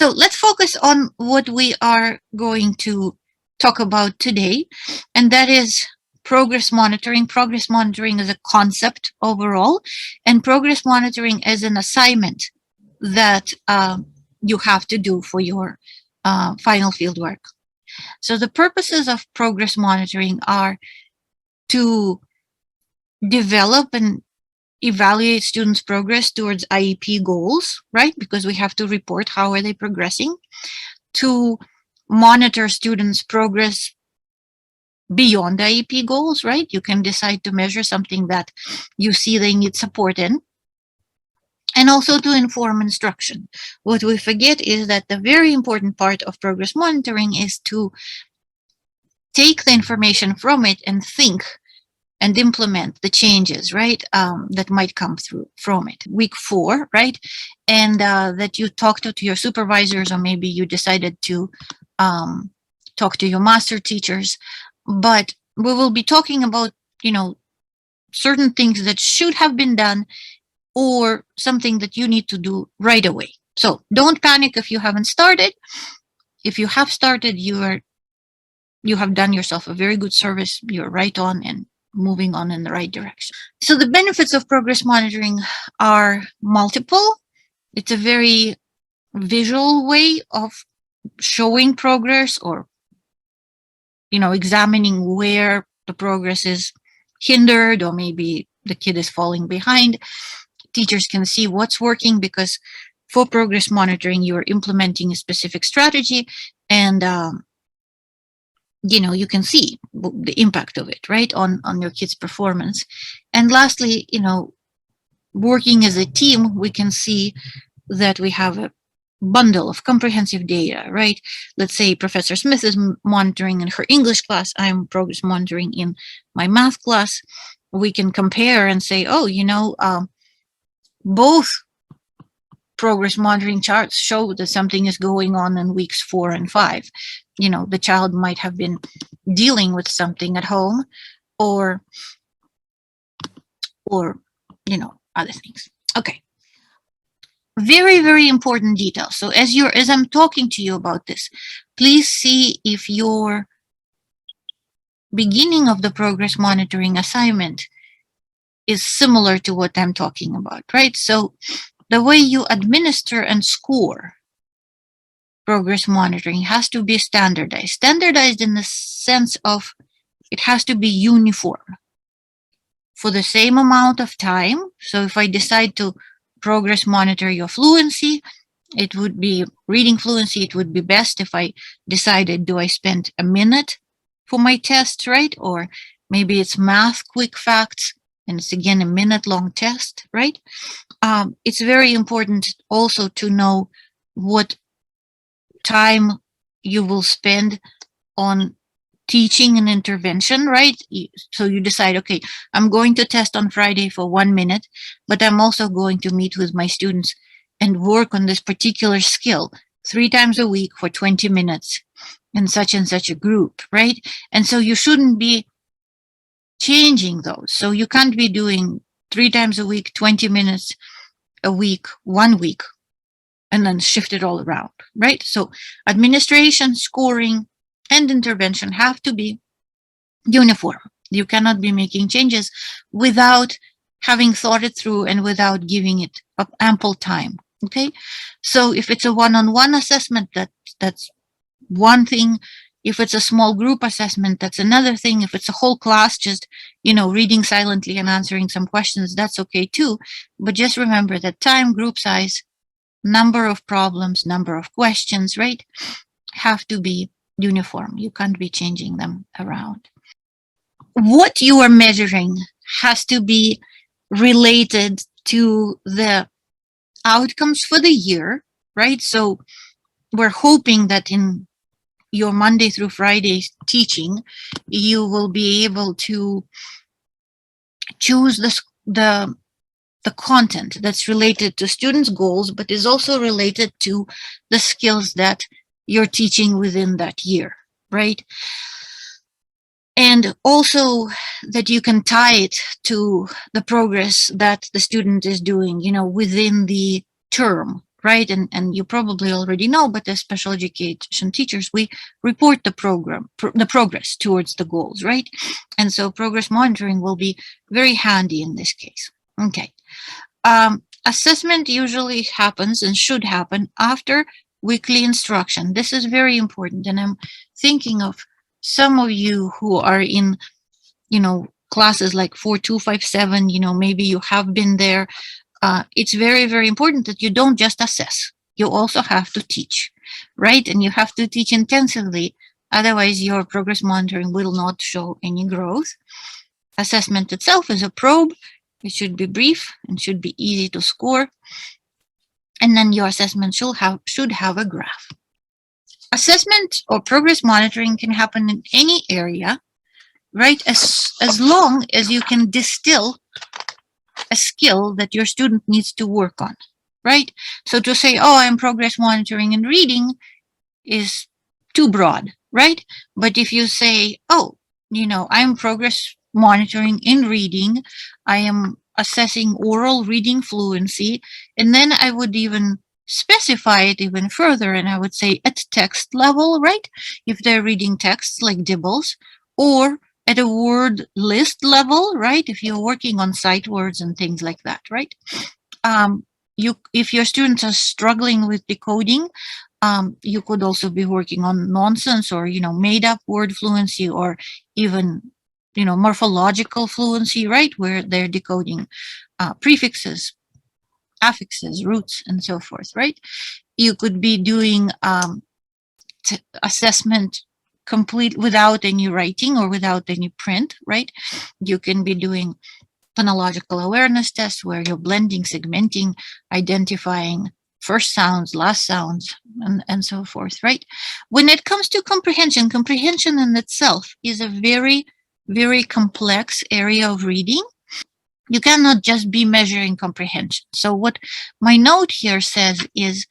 So let's focus on what we are going to talk about today, and that is progress monitoring. Progress monitoring is a concept overall, and progress monitoring is an assignment that you have to do for your final field work. So the purposes of progress monitoring are to develop and evaluate students' progress towards IEP goals, right? Because we have to report how are they progressing, to monitor students' progress beyond the IEP goals, right? You can decide to measure something that you see they need support in, and also to inform instruction. What we forget is that the very important part of progress monitoring is to take the information from it and think and implement the changes, right, that might come through from it. Week 4, right, and that you talked to your supervisors, or maybe you decided to talk to your master teachers. But we will be talking about, certain things that should have been done, or something that you need to do right away. So don't panic if you haven't started. If you have started, you have done yourself a very good service. You're right on and moving on in the right direction. So the benefits of progress monitoring are multiple. It's a very visual way of showing progress, or examining where the progress is hindered, or maybe the kid is falling behind. Teachers can see what's working, because for progress monitoring you're implementing a specific strategy, and you can see the impact of it, right, on your kids' performance. And lastly, working as a team, we can see that we have a bundle of comprehensive data, right? Let's say Professor Smith is monitoring in her English class, I'm progress monitoring in my math class. We can compare and say, oh, both progress monitoring charts show that something is going on in weeks 4 and 5. The child might have been dealing with something at home, or other things. Okay. Very, very important detail. So as I'm talking to you about this, please see if your beginning of the progress monitoring assignment is similar to what I'm talking about, right? So the way you administer and score progress monitoring has to be standardized. Standardized in the sense of it has to be uniform for the same amount of time. So if I decide to progress monitor your fluency, it would be reading fluency. It would be best if I decided, do I spend a minute for my test, right? Or maybe it's math quick facts, and it's again a minute-long test, right? It's very important also to know what time you will spend on teaching and intervention, right? So you decide, okay, I'm going to test on Friday for 1 minute, but I'm also going to meet with my students and work on this particular skill 3 times a week for 20 minutes in such and such a group, right? And so you shouldn't be changing those. So you can't be doing 3 times a week, 20 minutes a week, 1 week, and then shift it all around, right? So administration, scoring, and intervention have to be uniform. You cannot be making changes without having thought it through and without giving it ample time, okay? So if it's a one-on-one assessment, that's one thing. If it's a small group assessment, that's another thing. If it's a whole class just, reading silently and answering some questions, that's okay too. But just remember that time, group size, number of problems, number of questions, right, have to be uniform. You can't be changing them around. What you are measuring has to be related to the outcomes for the year, right? So we're hoping that in your Monday through Friday teaching, you will be able to choose the content that's related to students' goals, but is also related to the skills that you're teaching within that year, right? And also that you can tie it to the progress that the student is doing, within the term, right? And you probably already know, but as special education teachers, we report the the progress towards the goals, right? And so progress monitoring will be very handy in this case. Okay. Assessment usually happens and should happen after weekly instruction. This is very important. And I'm thinking of some of you who are in, classes like 4257, maybe you have been there. It's very, very important that you don't just assess. You also have to teach, right? And you have to teach intensively. Otherwise, your progress monitoring will not show any growth. Assessment itself is a probe. It should be brief and should be easy to score. And then your assessment should have a graph. Assessment or progress monitoring can happen in any area, right? As long as you can distill a skill that your student needs to work on, right? So to say, oh, I'm progress monitoring in reading is too broad, right? But if you say, oh, I'm progress monitoring in reading, I am assessing oral reading fluency, and then I would even specify it even further, and I would say at text level, right? If they're reading texts like dibbles, or at a word list level, right? If you're working on sight words and things like that, right? If your students are struggling with decoding, you could also be working on nonsense or made up word fluency, or even morphological fluency, right, where they're decoding prefixes, affixes, roots, and so forth, right? You could be doing assessment complete without any writing or without any print, right? You can be doing phonological awareness tests where you're blending, segmenting, identifying first sounds, last sounds, and so forth, right? When it comes to comprehension in itself is a very, very complex area of reading. You cannot just be measuring comprehension. So what my note here says is,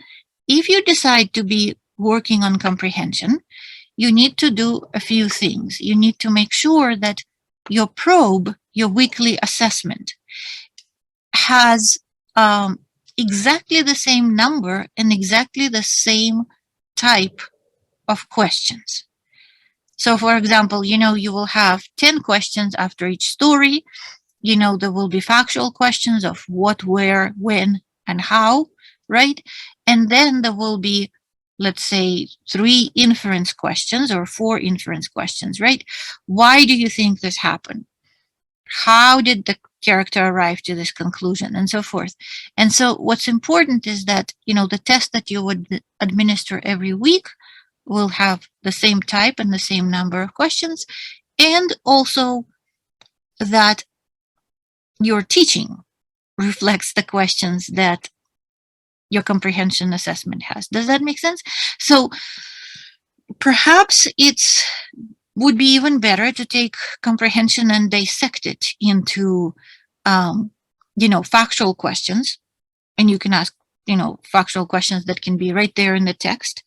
if you decide to be working on comprehension, you need to do a few things. You need to make sure that your probe, your weekly assessment, has exactly the same number and exactly the same type of questions. So, for example, you will have 10 questions after each story. There will be factual questions of what, where, when, and how, right? And then there will be, let's say, 3 inference questions or 4 inference questions, right? Why do you think this happened? How did the character arrive to this conclusion, and so forth? And so what's important is that, the test that you would administer every week will have the same type and the same number of questions, and also that your teaching reflects the questions that your comprehension assessment has. Does that make sense? So perhaps it's would be even better to take comprehension and dissect it into factual questions, and you can ask factual questions that can be right there in the text,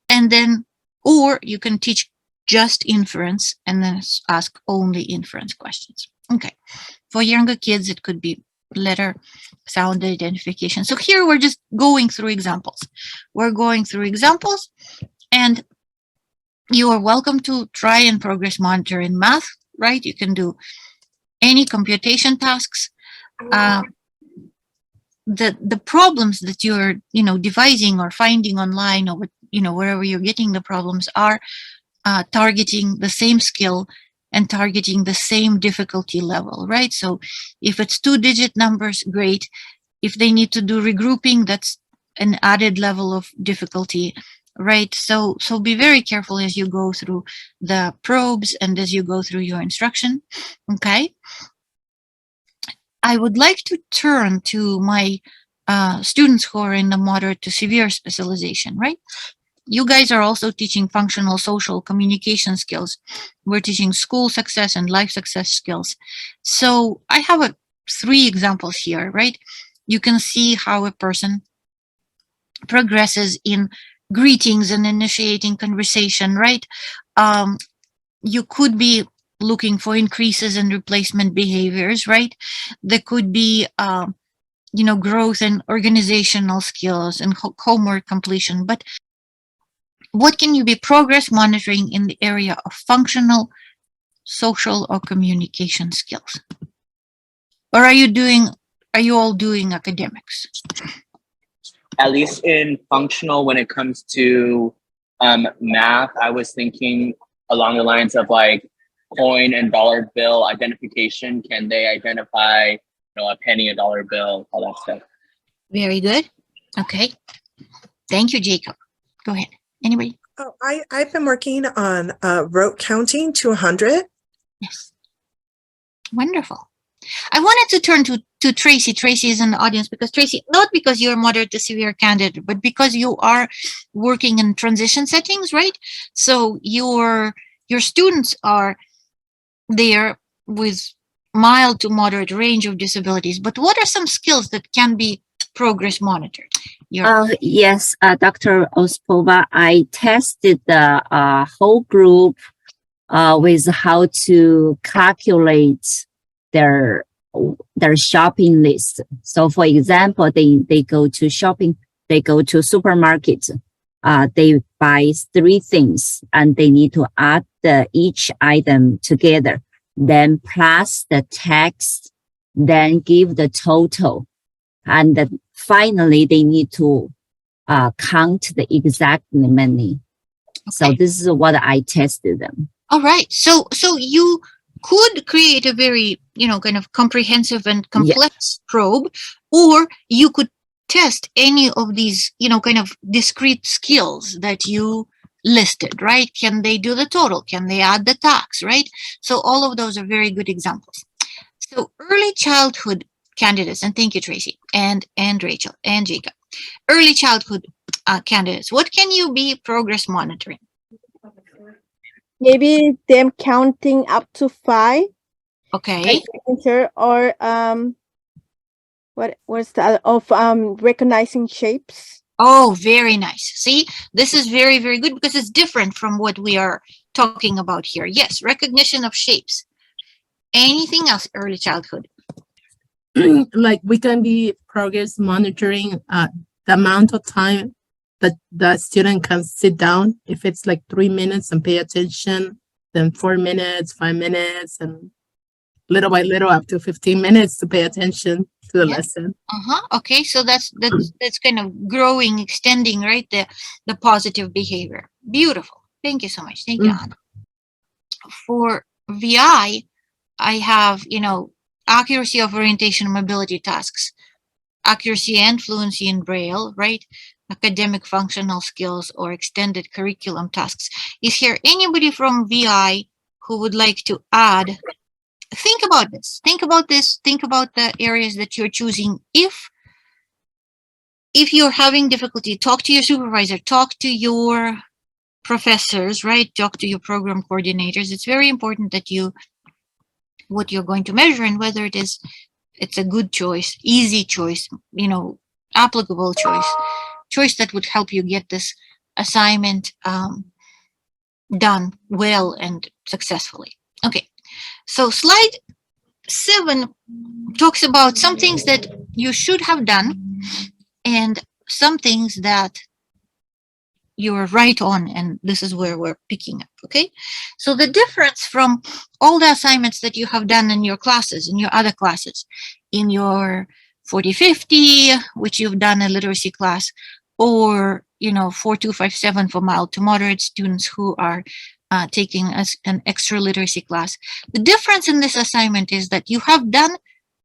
and then, or you can teach just inference and then ask only inference questions. Okay, for younger kids it could be letter sound identification. So here we're just going through examples. And you are welcome to try and progress monitor in math, right? You can do any computation tasks. The problems that you're devising or finding online, or wherever you're getting the problems, are targeting the same skill and targeting the same difficulty level, right? So if it's 2-digit numbers, great. If they need to do regrouping, that's an added level of difficulty, right? So be very careful as you go through the probes and as you go through your instruction. Okay. I would like to turn to my students who are in the moderate to severe specialization, right? You guys are also teaching functional social communication skills. We're teaching school success and life success skills. So I have 3 examples here, right? You can see how a person progresses in greetings and initiating conversation, right? You could be looking for increases in replacement behaviors, right? There could be growth and organizational skills and homework completion, but what can you be progress monitoring in the area of functional, social, or communication skills? Or are you all doing academics? At least in functional, when it comes to math, I was thinking along the lines of like coin and dollar bill identification. Can they identify, a penny, a dollar bill, all that stuff? Very good. Okay. Thank you, Jacob. Go ahead. Anybody? Oh, I've been working on rote counting to 100. Yes. Wonderful. I wanted to turn to Tracy. Tracy is in the audience because Tracy, not because you're a moderate to severe candidate, but because you are working in transition settings, right? So your students are there with mild to moderate range of disabilities. But what are some skills that can be progress monitored? Yes, Dr. Osipova, I tested the whole group with how to calculate their shopping list. So for example, they go to shopping, they go to supermarket, they buy 3 things and they need to add each item together, then plus the tax, then give the total. And then finally, they need to count the exact money. Okay. So this is what I tested them. All right. So you could create a very, kind of comprehensive and complex probe, or you could test any of these, kind of discrete skills that you listed, right? Can they do the total? Can they add the tax, right? So all of those are very good examples. So early childhood candidates, and thank you, Tracy, and Rachel, and Jacob. Early childhood candidates, what can you be progress monitoring? Maybe them counting up to 5. Okay. Or what's the other of recognizing shapes? Oh, very nice. See, this is very, very good because it's different from what we are talking about here. Yes, recognition of shapes. Anything else early childhood? Like we can be progress monitoring the amount of time that the student can sit down. If it's like 3 minutes and pay attention, then 4 minutes, 5 minutes, and little by little up to 15 minutes to pay attention to the lesson. Okay, so that's kind of growing, extending, right? The positive behavior. Beautiful. Thank you so much. Thank you, Anna. For VI, I have, accuracy of orientation and mobility tasks, accuracy and fluency in Braille, right? Academic functional skills or extended curriculum tasks. Is here anybody from VI who would like to add? Think about this. Think about the areas that you're choosing. If you're having difficulty, talk to your supervisor, talk to your professors, right? Talk to your program coordinators. It's very important that what you're going to measure and whether it's a good choice, easy choice, applicable choice that would help you get this assignment done well and successfully. Okay, so slide 7 talks about some things that you should have done and some things that you're right on, and this is where we're picking up. Okay, so the difference from all the assignments that you have done in your classes, in your other classes, in your 40/50, which you've done a literacy class, or 4257 for mild to moderate students who are taking an extra literacy class. The difference in this assignment is that you have done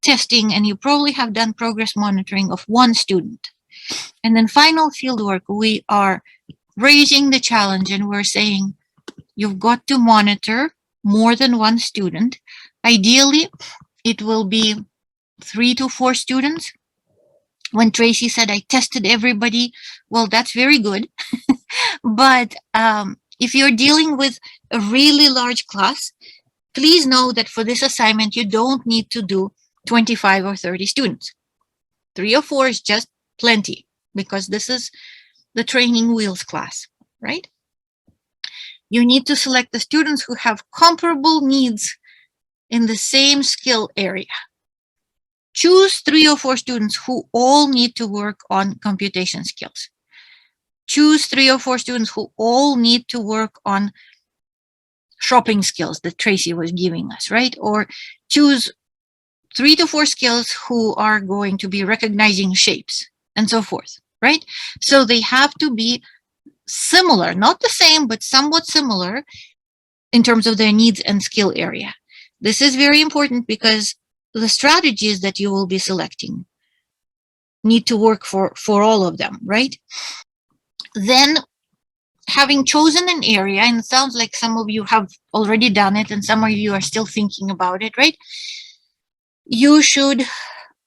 testing and you probably have done progress monitoring of 1 student. And then final fieldwork, we are raising the challenge and we're saying you've got to monitor more than 1 student. Ideally, it will be 3 to 4 students. When Tracy said I tested everybody, well, that's very good. But if you're dealing with a really large class, please know that for this assignment, you don't need to do 25 or 30 students. 3 or 4 is just plenty because this is the training wheels class, right? You need to select the students who have comparable needs in the same skill area. choose 3 or 4 students who all need to work on computation skills. Choose 3 or 4 students who all need to work on shopping skills that Tracy was giving us, right? Or choose 3 to 4 skills who are going to be recognizing shapes and so forth, right? So they have to be similar, not the same, but somewhat similar in terms of their needs and skill area. This is very important because the strategies that you will be selecting need to work for all of them, right? Then, having chosen an area, and it sounds like some of you have already done it and some of you are still thinking about it, right? You should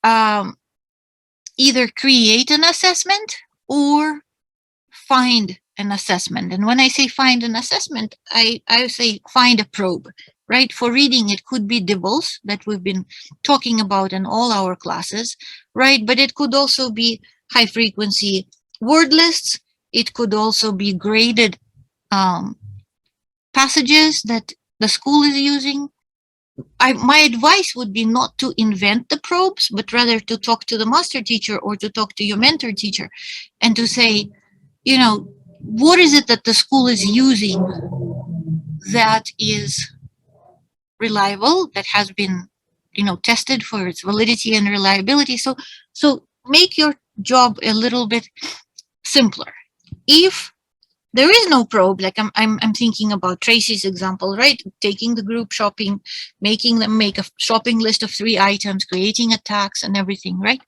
either create an assessment or find an assessment. And when I say find an assessment, I say find a probe, right? For reading, it could be DIBELS that we've been talking about in all our classes, right? But it could also be high frequency word lists. It could also be graded passages that the school is using. My advice would be not to invent the probes, but rather to talk to the master teacher or to talk to your mentor teacher and to say, you know, what is it that the school is using that is reliable, that has been, you know, tested for its validity and reliability. So make your job a little bit simpler. If there is no probe, like I'm thinking about Tracy's example, right? Taking the group shopping, making them make a shopping list of 3 items, creating a tax and everything, right?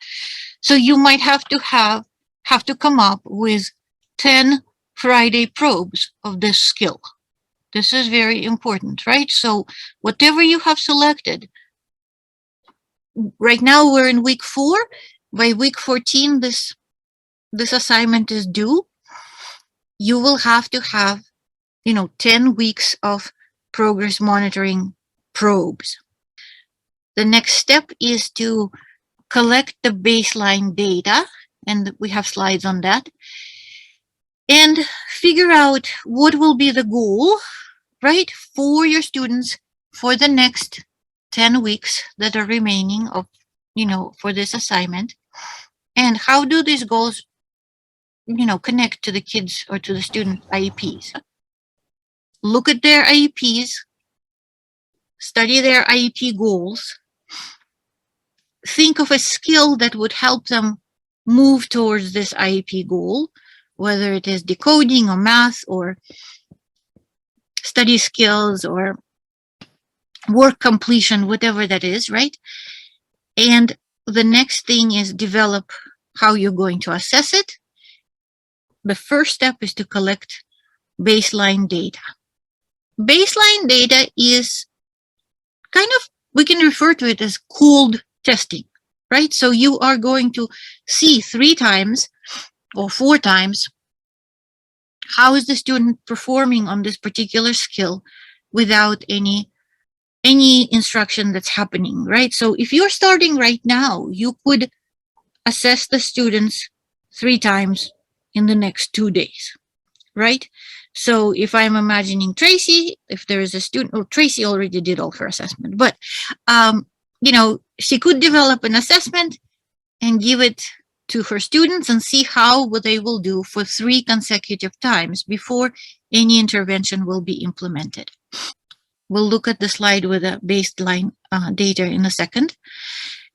So you might have to come up with 10 Friday probes of this skill. This is very important, right? So whatever you have selected, right now we're in week 4. By week 14, this assignment is due. You will have to have, 10 weeks of progress monitoring probes. The next step is to collect the baseline data, and we have slides on that, and figure out what will be the goal, right, for your students for the next 10 weeks that are remaining of, for this assignment, and how do these goals, connect to the kids or to the student IEPs. Look at their IEPs, study their IEP goals, think of a skill that would help them move towards this IEP goal, whether it is decoding or math or study skills or work completion, whatever that is, right? And the next thing is develop how you're going to assess it. The first step is to collect baseline data. Baseline data is kind of, we can refer to it as cooled testing, right? So you are going to see 3 times or 4 times how is the student performing on this particular skill without any instruction that's happening, right? So if you're starting right now, you could assess the students 3 times in the next 2 days, right? So if I'm imagining Tracy, if there is a student, or Tracy already did all her assessment, but, she could develop an assessment and give it to her students and see how they will do for 3 consecutive times before any intervention will be implemented. We'll look at the slide with the baseline data in a second.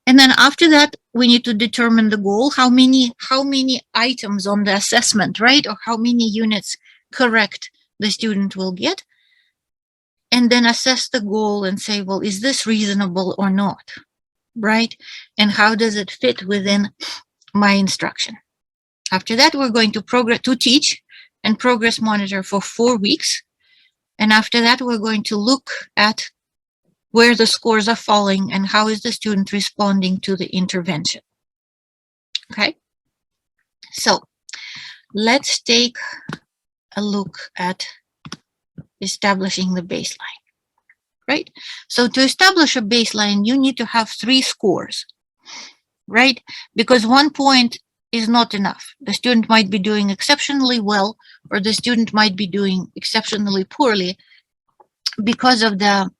And then after that, we need to determine the goal, how many items on the assessment, right? Or how many units correct the student will get. And then assess the goal and say, well, is this reasonable or not, right? And how does it fit within my instruction? After that, we're going to teach and progress monitor for 4 weeks. And after that, we're going to look at where the scores are falling and how is the student responding to the intervention. Okay, so let's take a look at establishing the baseline, right? So to establish a baseline, you need to have 3 scores, right? Because 1 point is not enough. The student might be doing exceptionally well, or the student might be doing exceptionally poorly because of the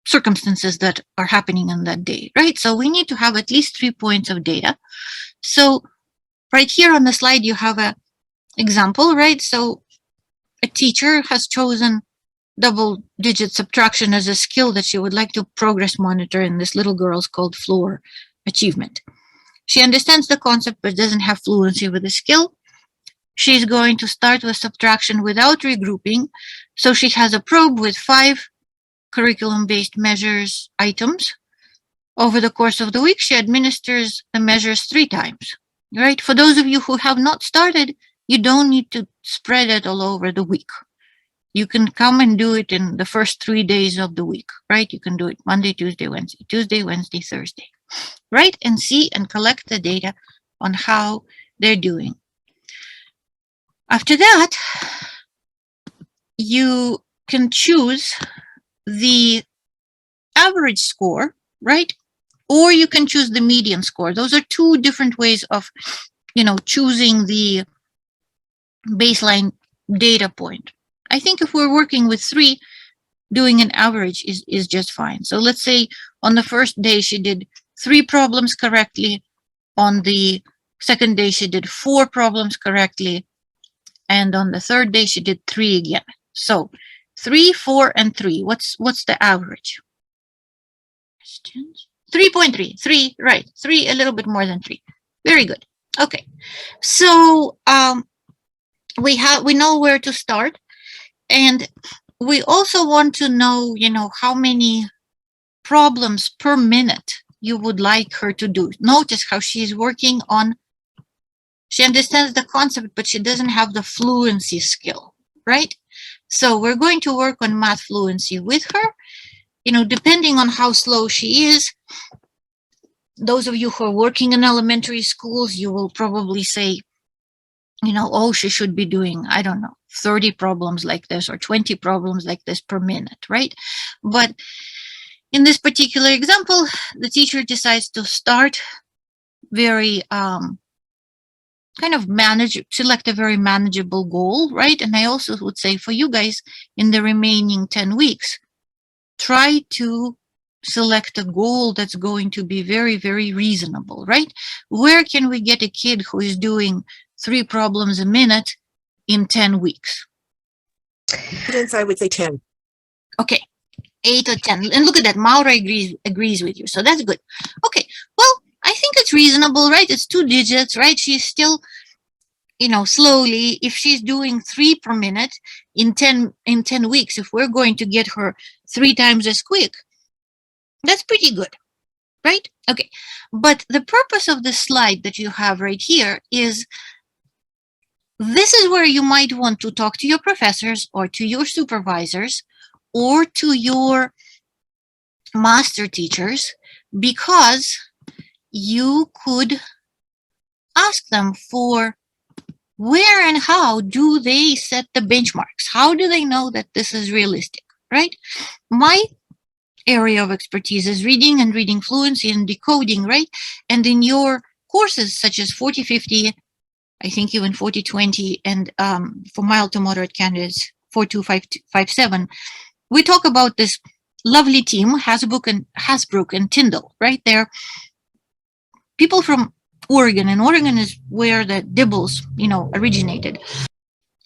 circumstances that are happening on that day, right? So we need to have at least 3 points of data. So right here on the slide, you have a example, right? So a teacher has chosen double-digit subtraction as a skill that she would like to progress monitor in this little girl's called floor achievement. She understands the concept but doesn't have fluency with the skill. She's going to start with subtraction without regrouping. So she has a probe with 5 curriculum-based measures items. Over the course of the week, she administers the measures 3 times, right? For those of you who have not started, you don't need to spread it all over the week. You can come and do it in the first 3 days of the week, right? You can do it Monday, Tuesday, Wednesday, Thursday, right? And see and collect the data on how they're doing. After that, you can choose the average score, right? Or you can choose the median score. Those are 2 different ways of, choosing the baseline data point. I think if we're working with 3, doing an average is just fine. So let's say on the first day she did 3 problems correctly. On the second day she did 4 problems correctly. And on the third day she did 3 again. So 3, 4, and 3. What's the average? 3.3. 3, right. 3, a little bit more than 3. Very good. Okay. So we know where to start. And we also want to know, how many problems per minute you would like her to do. Notice how she's working on, she understands the concept, but she doesn't have the fluency skill, right? So we're going to work on math fluency with her, depending on how slow she is. Those of you who are working in elementary schools, you will probably say, oh, she should be doing, I don't know, 30 problems like this or 20 problems like this per minute, right? But in this particular example, the teacher decides to start very select a very manageable goal, right? And I also would say for you guys in the remaining 10 weeks, try to select a goal that's going to be very, very reasonable, right? Where can we get a kid who is doing 3 problems a minute in 10 weeks? Students, I would say 10. Okay, 8 or 10. And look at that, Maura agrees with you. So that's good. Okay, well, I think it's reasonable, right? It's 2 digits, right? She's still, slowly, if she's doing 3 per minute in 10 weeks, if we're going to get her 3 times as quick, that's pretty good, right? Okay, but the purpose of the slide that you have right here is this is where you might want to talk to your professors or to your supervisors or to your master teachers, because you could ask them for where and how do they set the benchmarks? How do they know that this is realistic, right? My area of expertise is reading and reading fluency and decoding, right? And in your courses such as 40-50, I think even 40-20, and for mild to moderate candidates, 42557, we talk about this lovely team, Hasbrook and Tyndall, right? They're people from Oregon, and Oregon is where the Dibbles, originated.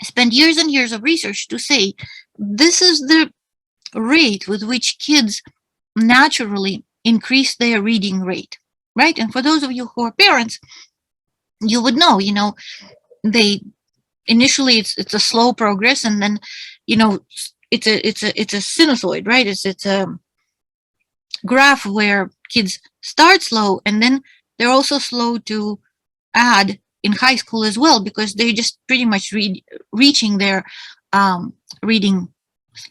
Spent years and years of research to say this is the rate with which kids naturally increase their reading rate, right? And for those of you who are parents, you would know, they initially it's a slow progress, and then, it's a sinusoid, right? It's a graph where kids start slow, and then they're also slow to add in high school as well, because they're just pretty much reaching their reading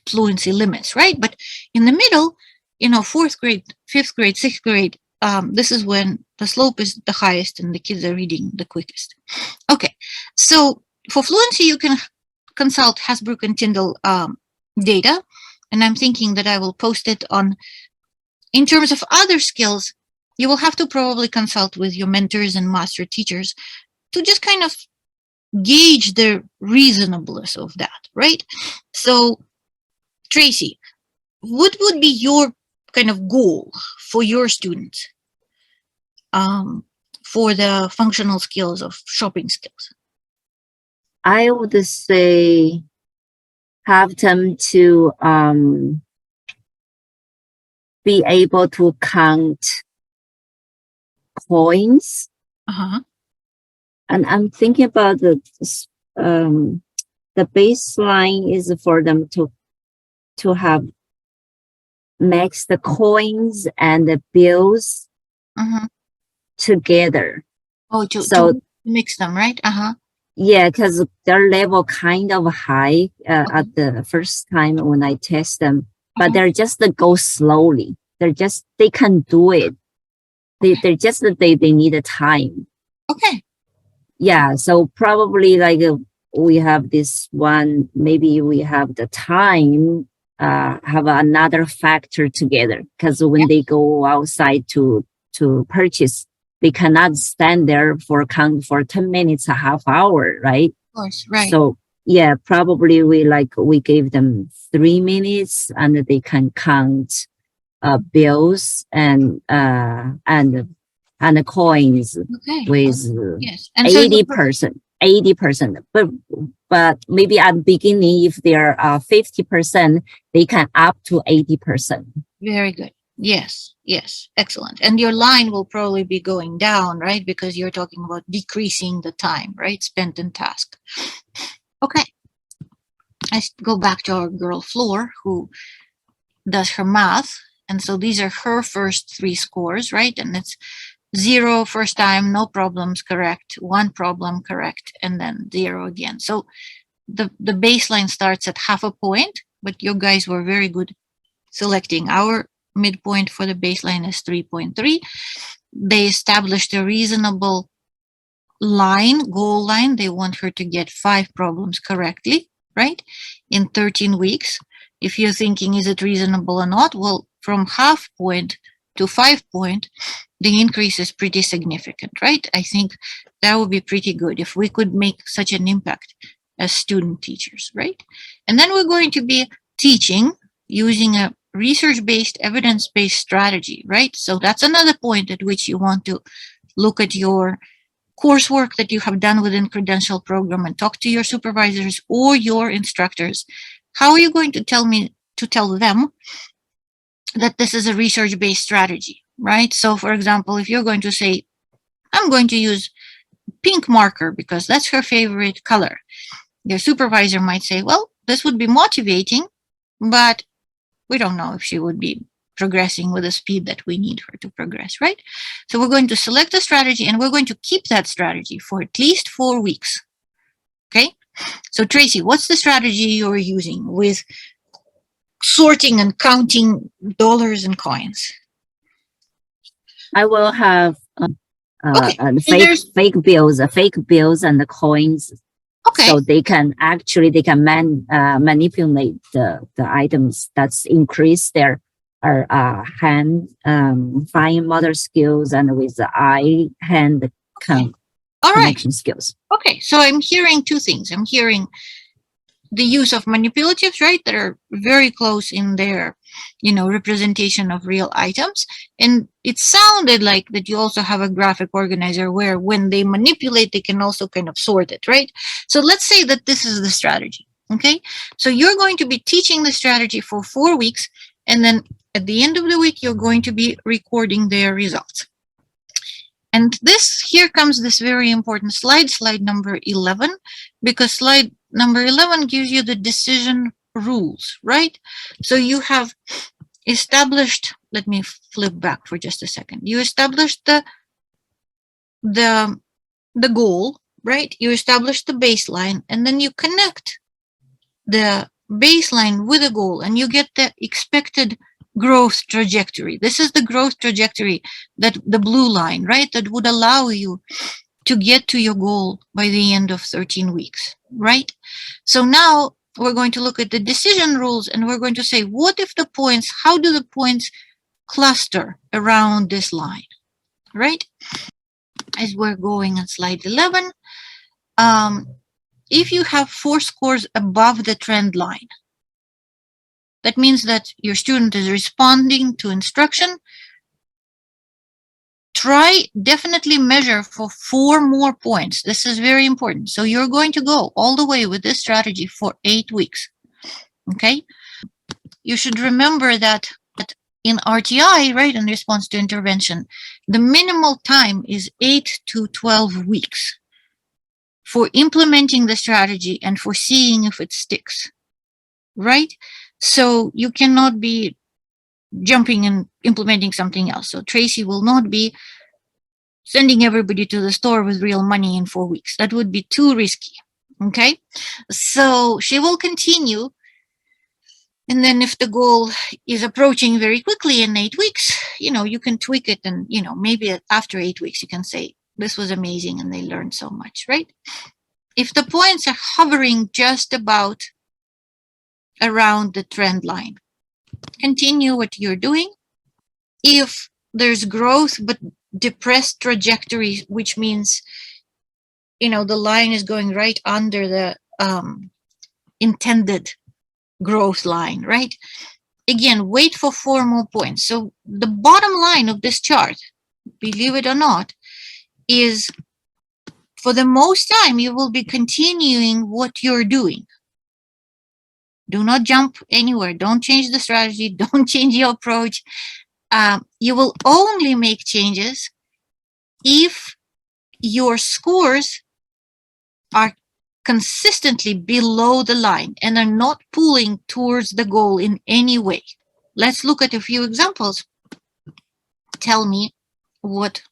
fluency limits, right? But in the middle, 4th grade, 5th grade, 6th grade, this is when the slope is the highest and the kids are reading the quickest. Okay, so for fluency, you can consult Hasbrook and Tyndall data, and I'm thinking that I will post it on. In terms of other skills, you will have to probably consult with your mentors and master teachers to just kind of gauge the reasonableness of that, right? So, Tracy, what would be your kind of goal for your students for the functional skills of shopping skills? I would say have them to be able to count coins. Uh-huh. And I'm thinking about the baseline is for them to have mix the coins and the bills Uh-huh. together. Oh, So to mix them, right? Uh-huh. yeah, because their level kind of high at the first time when I test them, but they're just go slowly. They can do it. They're just they need a time. Okay. Yeah, so probably like we have this one, maybe we have the time, have another factor together, because when they go outside to purchase, they cannot stand there for 10 minutes, a half hour, right? Of course, right. So yeah, probably we gave them 3 minutes and they can count bills and the coins Okay. with Yes. And so 80%. But maybe at the beginning, if they're 50%, they can up to 80%. very good. Yes. Yes. Excellent. And your line will probably be going down, right? Because you're talking about decreasing the time, right? Spent in task. Okay. Let's go back to our girl Floor, who does her math. And so these are her first 3 scores, right? And it's 0 first time, no problems, correct. 1 problem, correct. And then 0 again. So the baseline starts at half a point, but you guys were very good selecting. Our midpoint for the baseline is 3.3. They established a reasonable goal line. They want her to get 5 problems correctly, right? In 13 weeks. If you're thinking, is it reasonable or not? Well, from half point to 5 point, the increase is pretty significant, right? I think that would be pretty good if we could make such an impact as student teachers, right? And then we're going to be teaching using a research-based, evidence-based strategy, right? So that's another point at which you want to look at your coursework that you have done within credential program and talk to your supervisors or your instructors. How are you going to tell them that this is a research-based strategy, right? So for example, if you're going to say, I'm going to use pink marker because that's her favorite color, your supervisor might say, well, this would be motivating, but we don't know if she would be progressing with the speed that we need her to progress, right? So we're going to select a strategy and we're going to keep that strategy for at least 4 weeks. Okay. So Tracy, what's the strategy you're using with sorting and counting dollars and coins? I will have Okay. fake bills and the coins. Okay. So they can manipulate the items that's increase their hand fine motor skills and with the eye hand All right. connection skills. Okay. So I'm hearing 2 things. I'm hearing the use of manipulatives, right, that are very close in their, representation of real items. And it sounded like that you also have a graphic organizer where when they manipulate, they can also kind of sort it, right? So let's say that this is the strategy, okay? So you're going to be teaching the strategy for 4 weeks, and then at the end of the week, you're going to be recording their results. And here comes this very important slide number 11, because slide number 11 gives you the decision rules, right? So you have established, let me flip back for just a second. You established the goal, right? You established the baseline, and then you connect the baseline with a goal, and you get the expected growth trajectory. This is the growth trajectory, that the blue line, right? That would allow you to get to your goal by the end of 13 weeks, right? So now we're going to look at the decision rules, and we're going to say, how do the points cluster around this line, right? As we're going on slide 11, if you have 4 scores above the trend line, That means that your student is responding to instruction. Definitely measure for 4 more points. This is very important. So you're going to go all the way with this strategy for 8 weeks. Okay? You should remember that in RTI, right, in response to intervention, the minimal time is 8 to 12 weeks for implementing the strategy and for seeing if it sticks, right? So you cannot be jumping and implementing something else. So Tracy will not be sending everybody to the store with real money in 4 weeks. That would be too risky, okay? So she will continue. And then if the goal is approaching very quickly in 8 weeks, you can tweak it, and, maybe after 8 weeks, you can say, this was amazing and they learned so much, right? If the points are hovering just about around the trend line, continue what you're doing. If there's growth but depressed trajectory, which means, the line is going right under the intended growth line, right? Again, wait for 4 more points. So the bottom line of this chart, believe it or not, is for the most time, you will be continuing what you're doing. Do not jump anywhere. Don't change the strategy. Don't change your approach. You will only make changes if your scores are consistently below the line and are not pulling towards the goal in any way. Let's look at a few examples. Tell me what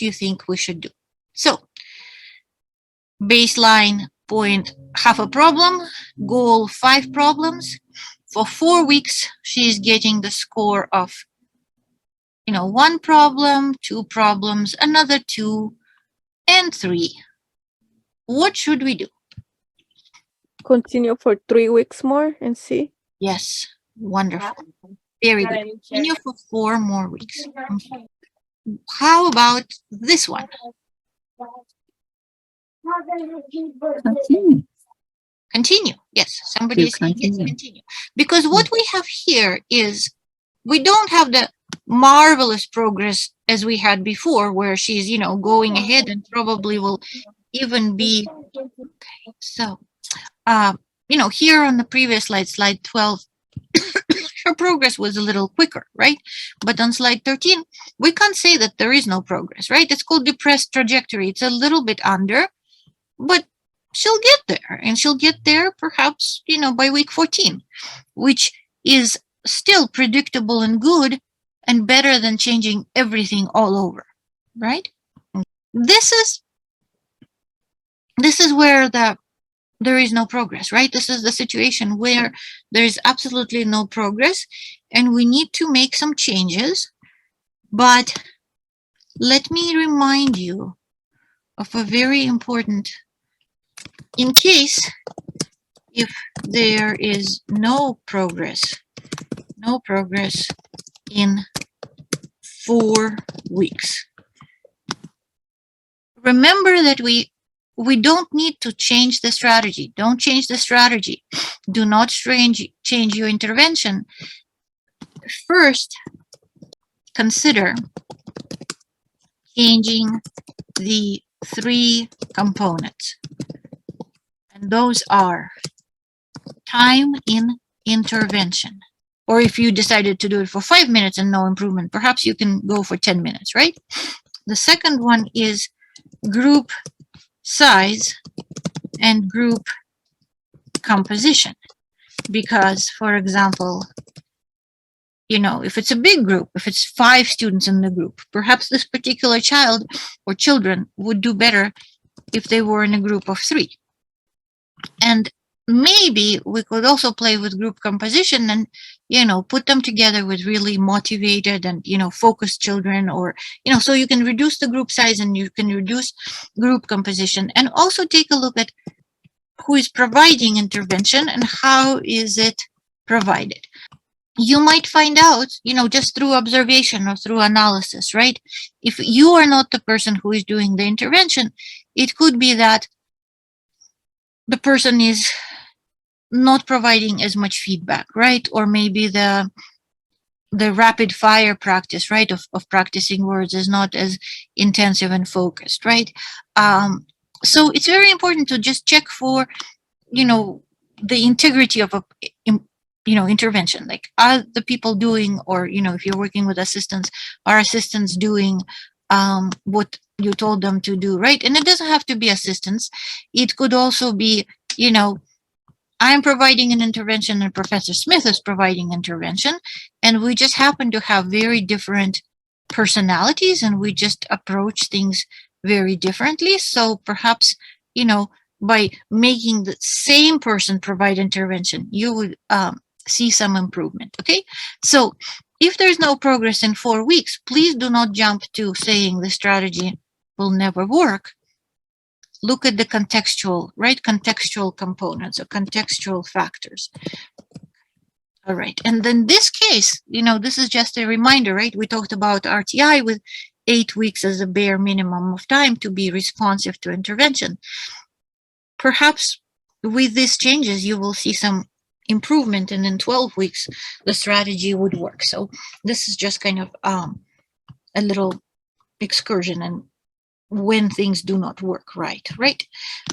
you think we should do. So, baseline point, half a problem, goal 5 problems. For 4 weeks, she's getting the score of, 1 problem, 2 problems, another 2, and 3. What should we do? Continue for 3 weeks more and see. Yes, wonderful. Very good. Continue for 4 more weeks. Okay. How about this one? Continue. Continue. Yes, somebody is saying yes, Continue. continue. Because what we have here is we don't have the marvelous progress as we had before, where she's, going ahead and probably will even be. Okay, so, here on the previous slide 12, her progress was a little quicker, right? But on slide 13, we can't say that there is no progress, right? It's called depressed trajectory. It's a little bit under, but she'll get there, and she'll get there perhaps, by week 14, which is still predictable and good and better than changing everything all over, right? This is where there is no progress, right? This is the situation where there is absolutely no progress and we need to make some changes. But let me remind you of a very important, in case if there is no progress in 4 weeks. Remember that we don't need to change the strategy. Don't change the strategy. Do not change your intervention. First, consider changing the 3 components. And those are time in intervention. Or if you decided to do it for 5 minutes and no improvement, perhaps you can go for 10 minutes, right? The second one is group size and group composition. Because, for example, if it's a big group, if it's 5 students in the group, perhaps this particular child or children would do better if they were in a group of 3. And maybe we could also play with group composition and, put them together with really motivated and, focused children, or, so you can reduce the group size and you can reduce group composition, and also take a look at who is providing intervention and how is it provided. You might find out, just through observation or through analysis, right? If you are not the person who is doing the intervention, it could be that the person is not providing as much feedback, right? Or maybe the rapid fire practice, right, of practicing words is not as intensive and focused, right? So it's very important to just check for, the integrity of a, intervention. Like, are the people doing, or, if you're working with assistants, are assistants doing what you told them to do, right? And it doesn't have to be assistants. It could also be, I'm providing an intervention and Professor Smith is providing intervention, and we just happen to have very different personalities and we just approach things very differently. So perhaps, by making the same person provide intervention, you would see some improvement. Okay. So if there's no progress in 4 weeks, please do not jump to saying the strategy will never work. Look at the contextual, right? Contextual components or contextual factors. All right. And then this case, this is just a reminder, right? We talked about RTI with 8 weeks as a bare minimum of time to be responsive to intervention. Perhaps with these changes, you will see some improvement, and in 12 weeks, the strategy would work. So this is just kind of a little excursion and when things do not work right?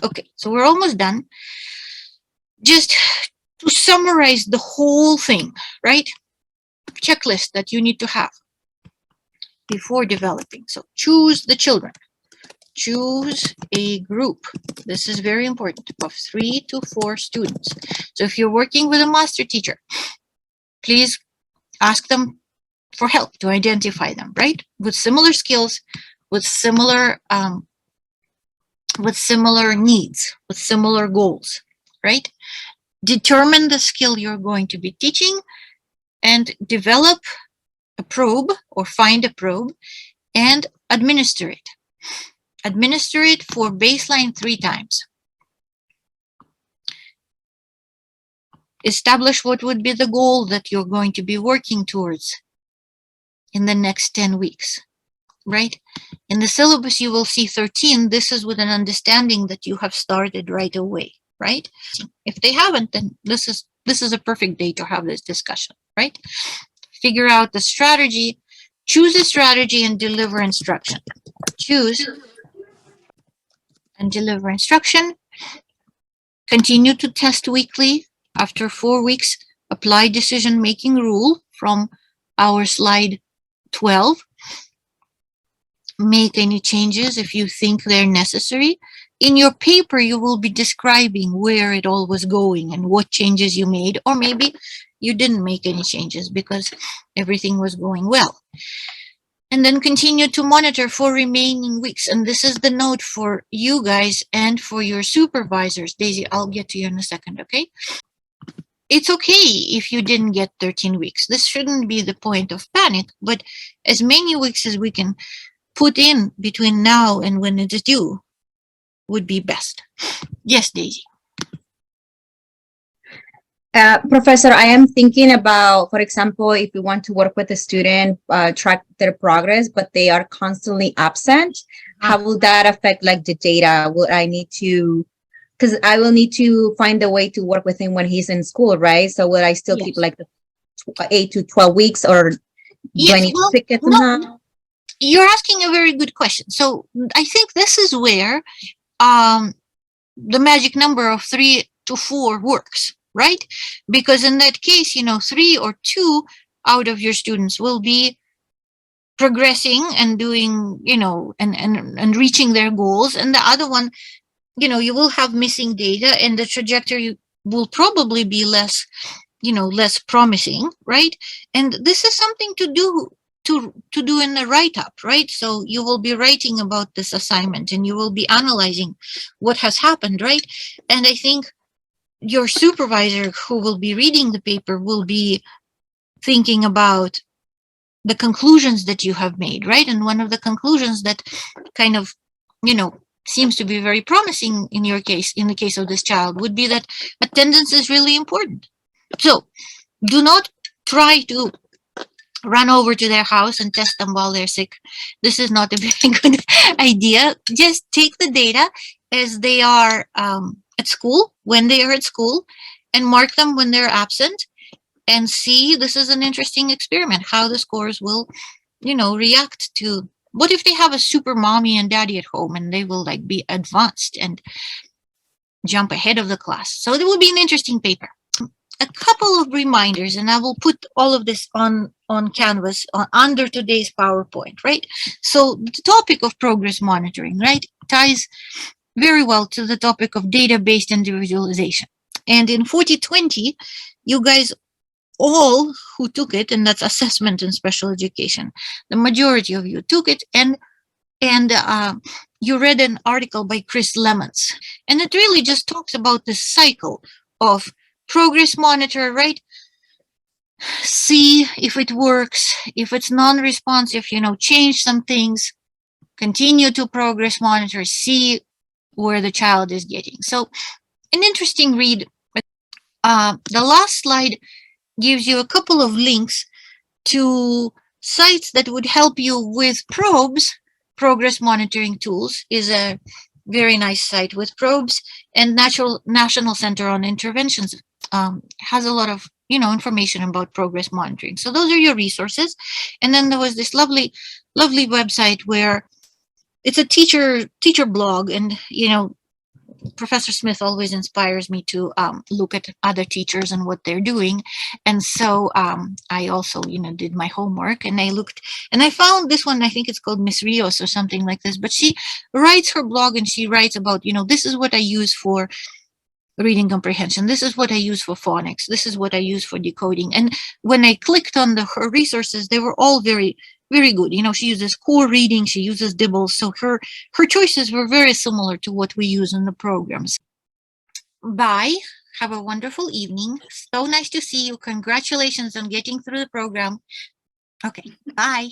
Okay, so we're almost done. Just to summarize the whole thing, right? Checklist that you need to have before developing. So choose the children. Choose a group. This is very important, of 3 to 4 students. So if you're working with a master teacher, please ask them for help to identify them, right? With similar skills, with similar needs, with similar goals, right? Determine the skill you're going to be teaching and develop a probe or find a probe and administer it. Administer it for baseline 3 times. Establish what would be the goal that you're going to be working towards in the next 10 weeks, right? In the syllabus, you will see 13. This is with an understanding that you have started right away, right? If they haven't, then this is a perfect day to have this discussion, right? Figure out the strategy, choose a strategy and deliver instruction. Choose and deliver instruction. Continue to test weekly. After 4 weeks, apply decision-making rule from our slide 12. Make any changes if you think they're necessary. In your paper, you will be describing where it all was going and what changes you made, or maybe you didn't make any changes because everything was going well. And then continue to monitor for remaining weeks. And this is the note for you guys and for your supervisors. Daisy, I'll get to you in a second, okay? It's okay if you didn't get 13 weeks. This shouldn't be the point of panic, but as many weeks as we can put in between now and when it is due would be best. Yes, Daisy. Professor, I am thinking about, for example, if we want to work with a student, track their progress, but they are constantly absent, how will that affect like the data? Will I need to, because I will need to find a way to work with him when he's in school, right? So will I still keep like the 8 to 12 weeks, or do I need to pick it somehow? You're asking a very good question. So I think this is where the magic number of 3 to 4 works, right? Because in that case, 3 or 2 out of your students will be progressing and doing, and reaching their goals. And the other one, you will have missing data and the trajectory will probably be less promising, right? And this is something to do in the write-up, right? So you will be writing about this assignment and you will be analyzing what has happened, right? And I think your supervisor who will be reading the paper will be thinking about the conclusions that you have made, right? And one of the conclusions that kind of, seems to be very promising in your case, in the case of this child, would be that attendance is really important. So do not try to run over to their house and test them while they're sick. This is not a very good idea. Just take the data as they are at school, when they are at school, and mark them when they're absent and see. This is an interesting experiment, how the scores will, react to. What if they have a super mommy and daddy at home and they will like be advanced and jump ahead of the class? So it will be an interesting paper. A couple of reminders, and I will put all of this on Canvas under today's PowerPoint, right? So the topic of progress monitoring, right, ties very well to the topic of data-based individualization. And in 4020, you guys all who took it, and that's assessment in special education, the majority of you took it, and you read an article by Chris Lemons, and it really just talks about the cycle of progress monitor, right? See if it works. If it's non-responsive, change some things. Continue to progress monitor. See where the child is getting. So, an interesting read. The last slide gives you a couple of links to sites that would help you with probes. Progress monitoring tools is a very nice site with probes, and National Center on Interventions has a lot of information about progress monitoring. So those are your resources. And then there was this lovely website where it's a teacher blog, and Professor Smith always inspires me to look at other teachers and what they're doing. And so I also, did my homework, and I looked and I found this one. I think it's called Miss Rios or something like this, but she writes her blog and she writes about, this is what I use for reading comprehension. This is what I use for phonics. This is what I use for decoding. And when I clicked on her resources, they were all very, very good. She uses core reading, she uses dibbles. So her choices were very similar to what we use in the programs. Bye. Have a wonderful evening. So nice to see you. Congratulations on getting through the program. Okay, bye.